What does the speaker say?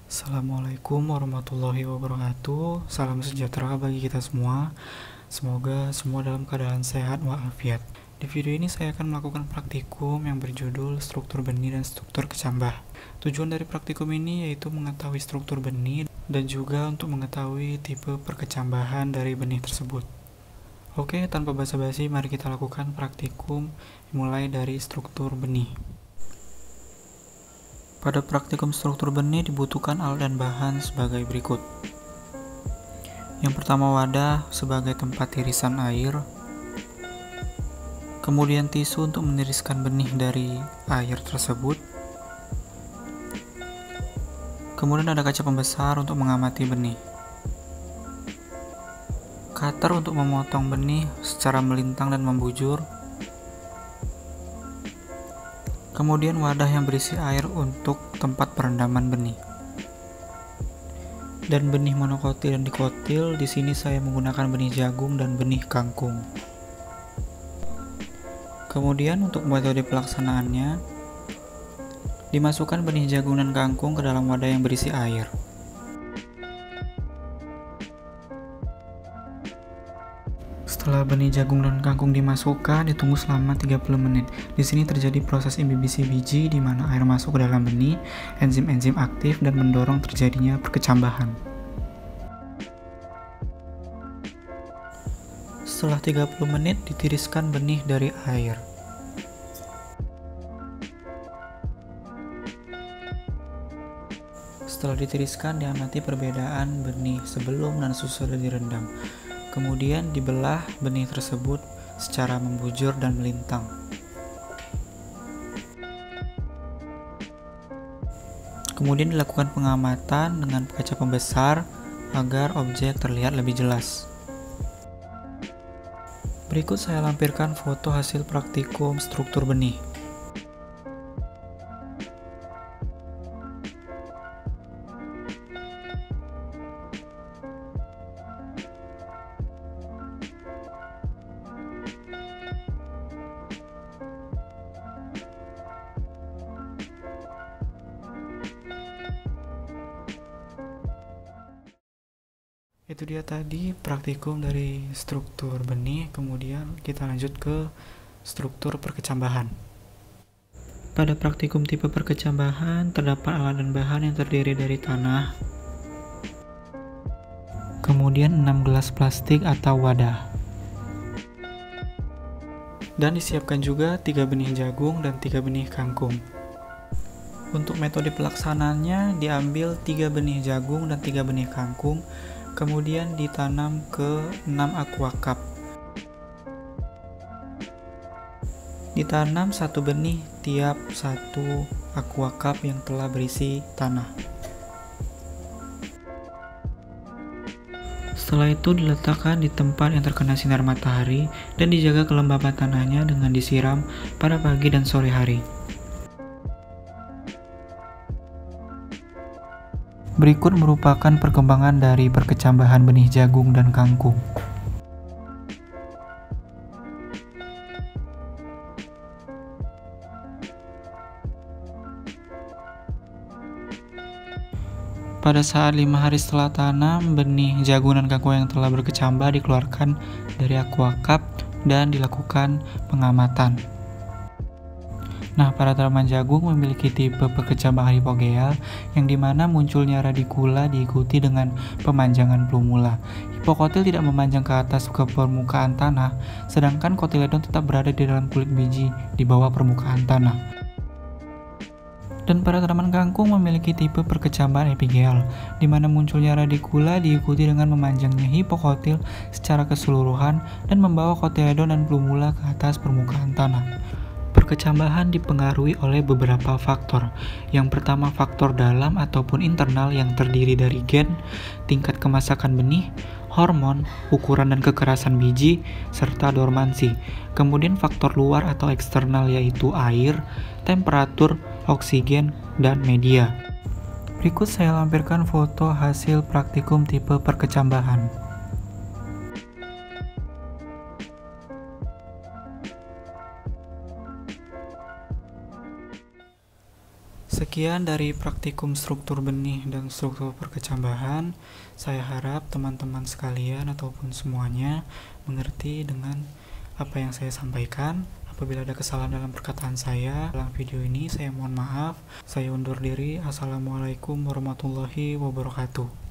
Assalamualaikum warahmatullahi wabarakatuh. Salam sejahtera bagi kita semua. Semoga semua dalam keadaan sehat walafiat. Di video ini saya akan melakukan praktikum yang berjudul struktur benih dan struktur kecambah. Tujuan dari praktikum ini yaitu mengetahui struktur benih dan juga untuk mengetahui tipe perkecambahan dari benih tersebut. Oke, tanpa basa-basi, mari kita lakukan praktikum mulai dari struktur benih. Pada praktikum struktur benih dibutuhkan alat dan bahan sebagai berikut. Yang pertama, wadah sebagai tempat tirisan air. Kemudian tisu untuk meniriskan benih dari air tersebut. Kemudian ada kaca pembesar untuk mengamati benih. Cutter untuk memotong benih secara melintang dan membujur. Kemudian wadah yang berisi air untuk tempat perendaman benih. Dan benih monokotil dan dikotil, di sini saya menggunakan benih jagung dan benih kangkung. Kemudian untuk metode pelaksanaannya, dimasukkan benih jagung dan kangkung ke dalam wadah yang berisi air. Setelah benih jagung dan kangkung dimasukkan, ditunggu selama 30 menit. Di sini terjadi proses imbibisi biji di mana air masuk ke dalam benih, enzim-enzim aktif dan mendorong terjadinya perkecambahan. Setelah 30 menit, ditiriskan benih dari air. Setelah ditiriskan, diamati perbedaan benih sebelum dan sesudah direndam. Kemudian dibelah benih tersebut secara membujur dan melintang. Kemudian dilakukan pengamatan dengan kaca pembesar agar objek terlihat lebih jelas. Berikut saya lampirkan foto hasil praktikum struktur benih. Itu dia tadi praktikum dari struktur benih, kemudian kita lanjut ke struktur perkecambahan. Pada praktikum tipe perkecambahan, terdapat alat dan bahan yang terdiri dari tanah, kemudian 6 gelas plastik atau wadah, dan disiapkan juga 3 benih jagung dan 3 benih kangkung. Untuk metode pelaksanaannya, diambil 3 benih jagung dan 3 benih kangkung, kemudian ditanam ke 6 aqua cup. Ditanam 1 benih tiap 1 aqua cup yang telah berisi tanah. Setelah itu diletakkan di tempat yang terkena sinar matahari dan dijaga kelembapan tanahnya dengan disiram pada pagi dan sore hari. Berikut merupakan perkembangan dari perkecambahan benih jagung dan kangkung. Pada saat 5 hari setelah tanam, benih jagung dan kangkung yang telah berkecambah dikeluarkan dari aqua cup dan dilakukan pengamatan. Nah, para tanaman jagung memiliki tipe perkecambahan hipogeal yang dimana munculnya radikula diikuti dengan pemanjangan plumula. Hipokotil tidak memanjang ke atas ke permukaan tanah, sedangkan kotiledon tetap berada di dalam kulit biji di bawah permukaan tanah. Dan para tanaman kangkung memiliki tipe perkecambahan epigeal, di mana munculnya radikula diikuti dengan memanjangnya hipokotil secara keseluruhan dan membawa kotiledon dan plumula ke atas permukaan tanah. Perkecambahan dipengaruhi oleh beberapa faktor. Yang pertama, faktor dalam ataupun internal yang terdiri dari gen, tingkat kemasakan benih, hormon, ukuran dan kekerasan biji, serta dormansi. Kemudian faktor luar atau eksternal yaitu air, temperatur, oksigen, dan media. Berikut saya lampirkan foto hasil praktikum tipe perkecambahan. Sekian dari praktikum struktur benih dan struktur perkecambahan. Saya harap teman-teman sekalian ataupun semuanya mengerti dengan apa yang saya sampaikan. Apabila ada kesalahan dalam perkataan saya dalam video ini, saya mohon maaf. Saya undur diri. Assalamualaikum warahmatullahi wabarakatuh.